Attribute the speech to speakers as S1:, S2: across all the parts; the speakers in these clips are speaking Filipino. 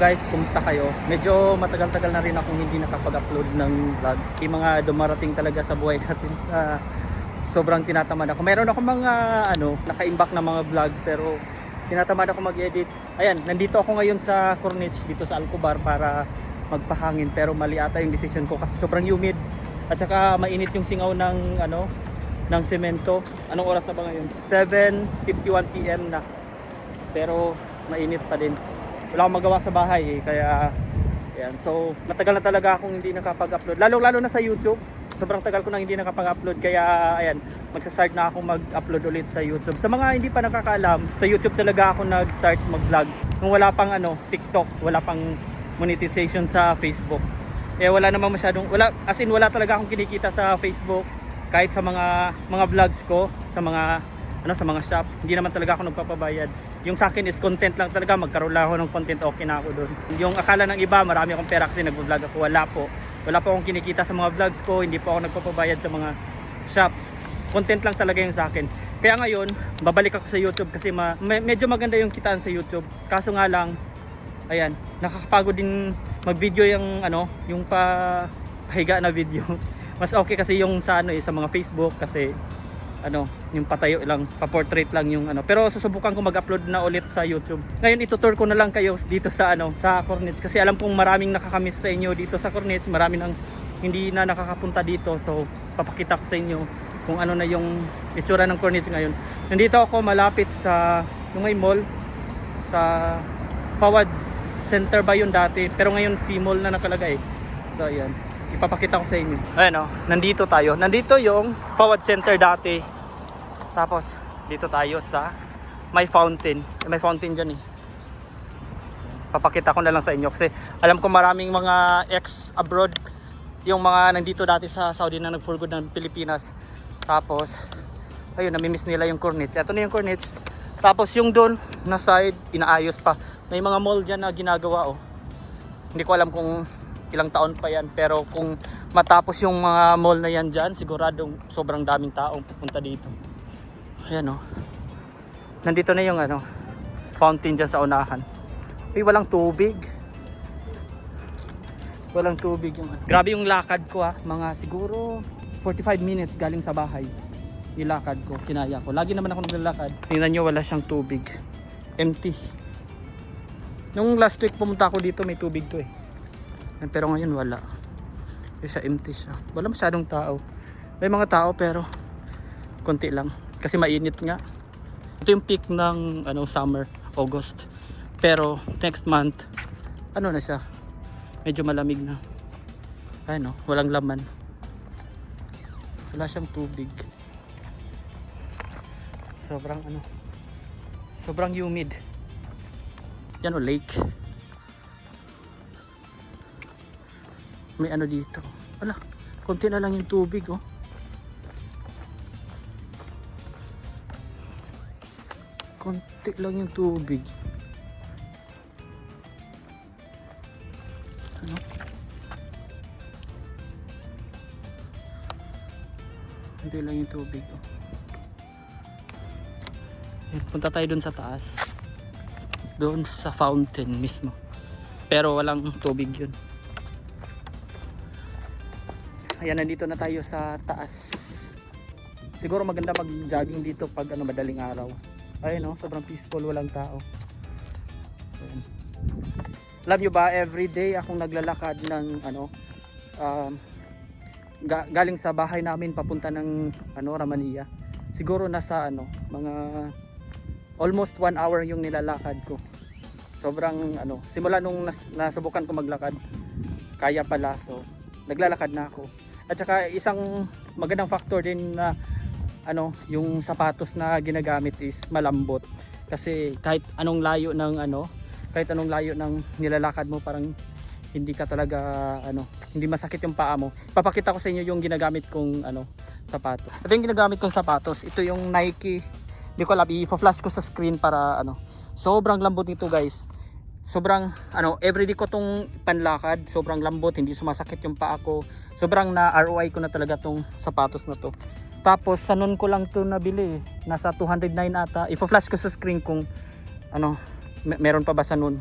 S1: guys, kumusta kayo? Medyo matagal-tagal na rin akong hindi nakapag-upload ng vlog. Yung mga dumarating talaga sa buhay natin. Sobrang tinatamad ako. Meron ako mga naka-imbak na mga vlog pero tinatamad ako mag-edit. Ayan, nandito ako ngayon sa Corniche dito sa Alcobar para magpahangin pero mali ata yung decision ko kasi sobrang humid at saka mainit yung singaw ng ng semento. Anong oras na ba ngayon? 7:51 PM na. Pero mainit pa din. Wala akong magawa sa bahay kaya ayan. So matagal na talaga akong hindi nakapag-upload. Lalo na sa YouTube. Sobrang tagal ko nang hindi nakapag-upload kaya ayan, magsa-start na ako mag-upload ulit sa YouTube. Sa mga hindi pa nakakaalam, sa YouTube talaga ako nag-start mag-vlog. Nung wala pang TikTok, wala pang monetization sa Facebook. Eh wala namang masyadong wala talaga akong kinikita sa Facebook kahit sa mga vlogs ko sa mga sa mga shop. Hindi naman talaga ako nagpapabayad. Yung sa akin is content lang talaga, magkaroon lang ako ng content, okay na ako doon. Yung akala ng iba, marami akong pera kasi nag-vlog ako, wala po akong kinikita sa mga vlogs ko, hindi po ako nagpapabayad sa mga shop. Content lang talaga yung sa akin. Kaya ngayon, babalik ako sa YouTube kasi medyo maganda yung kitaan sa YouTube. Kaso nga lang, ayan, nakakapagod din mag-video yung yung pahiga na video. Mas okay kasi yung sa sa mga Facebook kasi yung patayo lang, pa-portrait lang yung Pero susubukan ko mag-upload na ulit sa YouTube. Ngayon itutour ko na lang kayo dito sa sa Corniche kasi alam kong maraming nakakamiss sa inyo dito sa Corniche, marami nang hindi na nakakapunta dito. So papakita ko sa inyo kung ano na yung itsura ng Corniche ngayon. Nandito ako malapit sa yung may mall sa Fawad Center ba yun dati, pero ngayon C-Mall na nakalagay. So ayan, ipapakita ko sa inyo. Ayan nandito tayo. Nandito yung Fawad Center dati. Tapos dito tayo sa may fountain. May fountain dyan Papakita ko na lang sa inyo kasi alam ko maraming mga ex-abroad, yung mga nandito dati sa Saudi na nag-for good ng Pilipinas. Tapos ayun, namimiss nila yung Corniche. Ito na yung Corniche. Tapos yung doon na side, inaayos pa. May mga mall dyan na ginagawa Hindi ko alam kung ilang taon pa yan, pero kung matapos yung mga mall na yan dyan, siguradong sobrang daming taong pupunta dito. Ayan nandito na yung fountain dyan sa unahan. Uy, walang tubig. Walang tubig yung Grabe yung lakad ko mga siguro 45 minutes galing sa bahay. Yung lakad ko, kinaya ko. Lagi naman ako naglalakad. Tingnan nyo, wala siyang tubig. Empty. Nung last week pumunta ako dito, may tubig to pero ngayon wala. Isa empty siya. Wala masyadong tao. May mga tao pero konti lang. Kasi mainit nga. Ito yung peak ng summer, August. Pero next month, na siya? Medyo malamig na. Ayun walang laman. Wala siyang tubig. Sobrang humid. Yan lake. May dito. Wala, konti na lang yung tubig konti lang yung tubig. Konti lang yung tubig Punta tayo dun sa taas, doon sa fountain mismo, pero walang tubig yun. Ayan, nandito na tayo sa taas. Siguro maganda mag-jogging dito pag madaling araw. Ayun sobrang peaceful, walang tao. Ayan. Alam nyo ba, everyday akong naglalakad ng galing sa bahay namin papunta ng Ramania. Siguro nasa mga almost 1 hour yung nilalakad ko. Sobrang simula nung nasubukan ko maglakad, kaya pala, so naglalakad na ako. At saka isang magandang factor din na yung sapatos na ginagamit is malambot. Kasi kahit anong layo ng nilalakad mo, parang hindi ka talaga hindi masakit yung paa mo. Papakita ko sa inyo yung ginagamit kong sapatos. Ito yung ginagamit kong sapatos. Ito yung Nike. Hindi ko alam, i-flash ko sa screen para sobrang lambot nito, guys. Sobrang everyday ko tong panlakad, sobrang lambot, hindi sumasakit yung paa ko. Sobrang na ROI ko na talaga tong sapatos na to. Tapos sa noon ko lang to nabili, nasa 209 ata. I-flash ko sa screen kung meron pa ba sa noon.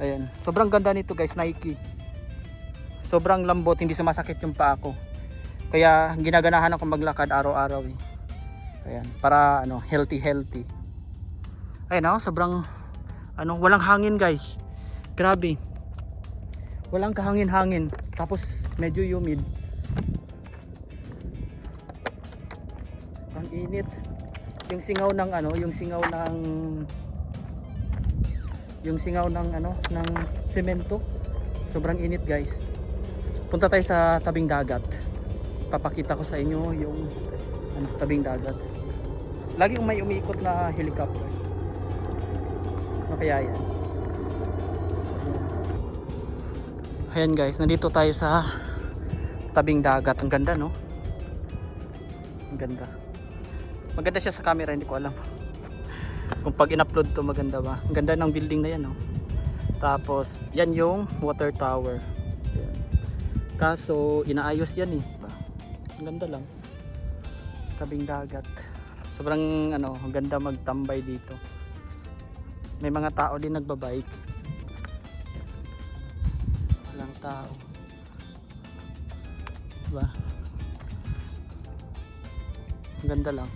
S1: Ayan, sobrang ganda nito guys, Nike. Sobrang lambot, hindi sumasakit yung paa ko. Kaya ginaganahan ako maglakad araw-araw eh. Ayan, para ano, healthy. Ayan oh, sobrang ano, walang hangin guys. Grabe. Walang kahangin-hangin. Tapos medyo humid. Ang init. Yung singaw ng ano, yung singaw ng ano, ng semento. Sobrang init guys. Punta tayo sa tabing dagat. Papakita ko sa inyo yung ano, tabing dagat. Laging may umiikot na helicopter. Ano kaya yan? Ayan guys, nandito tayo sa tabing dagat. Ang ganda no? Ang ganda. Maganda siya sa camera, hindi ko alam kung pag in-upload to maganda ba. Ang ganda ng building na yan no? Tapos yan yung water tower. Ayan. Kaso inaayos yan eh. Ang ganda lang. Tabing dagat. Sobrang ano, ang ganda magtambay dito. May mga tao din nagbabike. Walang tao. Diba? Ang ganda lang.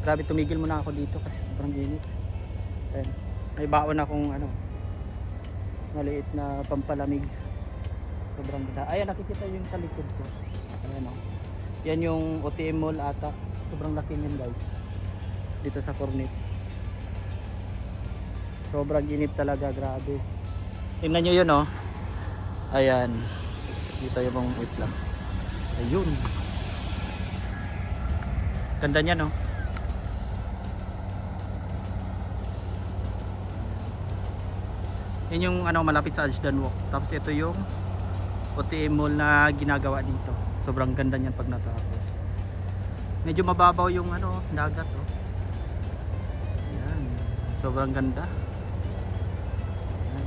S1: Grabe, tumigil muna ako dito kasi sobrang init. Ayan. May baon akong ano, maliit na pampalamig. Sobrang ganda. Ayan, nakikita yung sa likod ko. Ayan o. Yan yung OTM Mall ata. Sobrang laki niyan guys. Dito sa Cornet. Sobrang init talaga, grabe. Tingnan nyo yun oh. Ayan. Dito yung wait lang. Ayun. Ganda niya no. Yan yung ano, malapit sa Ashdan Walk. Tapos ito yung OTM Mall na ginagawa dito. Sobrang ganda niyan pag natapos. Medyo mababaw yung ano, dagat oh. Ayan. Sobrang ganda. Ayan.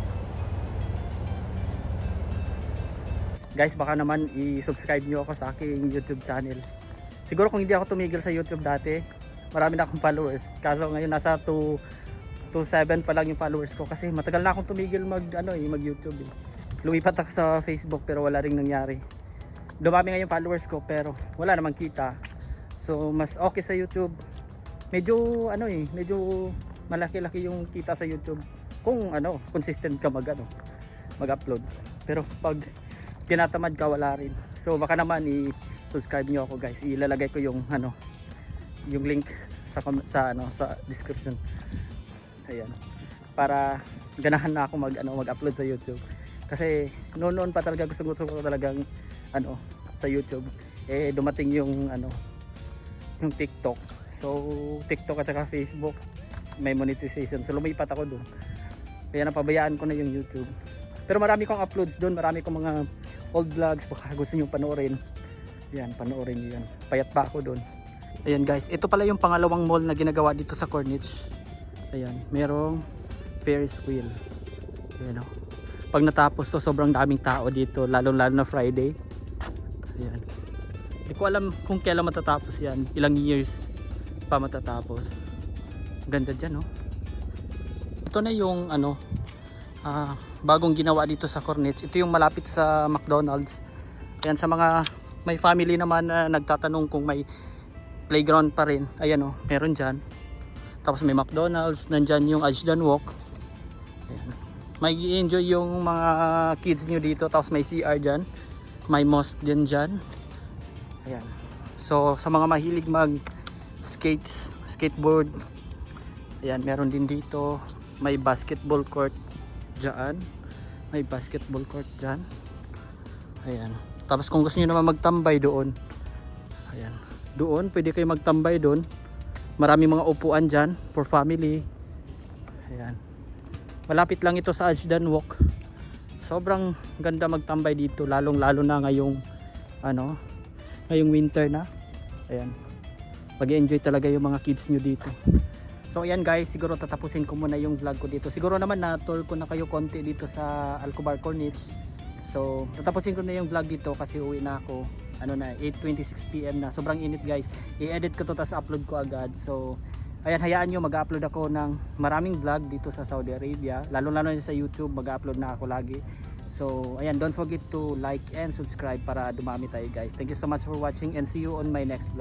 S1: Guys, baka naman i-subscribe nyo ako sa aking YouTube channel. Siguro kung hindi ako tumigil sa YouTube dati, marami na akong followers. Kaso ngayon nasa 2.7 pa lang yung followers ko kasi matagal na akong tumigil mag YouTube eh. Lumipat ako sa Facebook pero wala ring nangyari. Dumami nga yung followers ko pero wala namang kita. So mas okay sa YouTube. Medyo medyo malaki-laki yung kita sa YouTube kung consistent ka mag-upload. Pero pag tinatamad ka, wala rin. So baka naman i-subscribe niyo ako guys. Ilalagay ko yung yung link sa description. Ayan. Para ganahan na ako mag-upload sa YouTube. Kasi noon pa talaga gusto ko talagang sa YouTube. Eh dumating yung yung TikTok. So TikTok at saka Facebook may monetization. So lumipat ako doon. Kaya napabayaan ko na yung YouTube. Pero marami kong uploads doon, marami kong mga old vlogs, baka gusto niyo panoorin. Yan, panoorin niyo yan. Payat pa ako doon. Ayan guys, ito pala yung pangalawang mall na ginagawa dito sa Corniche. Ayan, merong Ferris wheel. Ayan o. Pag natapos to, sobrang daming tao dito, lalo na Friday. Ayan. Hindi ko alam kung kailan matatapos yan. Ilang years pa matatapos. Ganda dyan, no? Ito na yung bagong ginawa dito sa Corniche. Ito yung malapit sa McDonald's. Ayan, sa mga may family naman na nagtatanong kung may playground pa rin. Ayan, oh, meron dyan. Tapos may McDonald's. Nandyan yung Ashdan Walk. Ayan. May enjoy yung mga kids nyo dito. Tapos may CR dyan. May mosque din dyan. Ayan. So sa mga mahilig mag skateboard, ayan, meron din dito. May basketball court dyan. May basketball court dyan. Ayan. Tapos kung gusto nyo naman magtambay doon, ayan, doon pwede kayo magtambay doon. Maraming mga upuan dyan for family. Ayan. Malapit lang ito sa Ashdan Walk. Sobrang ganda magtambay dito, lalong lalo na ngayong ngayong winter na. Ayan. Mag-enjoy talaga yung mga kids nyo dito. So ayan guys, siguro tatapusin ko muna yung vlog ko dito. Siguro naman na tour ko na kayo konti dito sa Alcobar Corniche. So tatapusin ko na yung vlog dito kasi uwi na ako. 8:26 PM na. Sobrang init guys. I-edit ko to tapos upload ko agad. So ayan, hayaan nyo, mag-upload ako ng maraming vlog dito sa Saudi Arabia, lalo na sa YouTube, mag-upload na ako lagi. So ayan, don't forget to like and subscribe para dumami tayo guys. Thank you so much for watching and see you on my next vlog.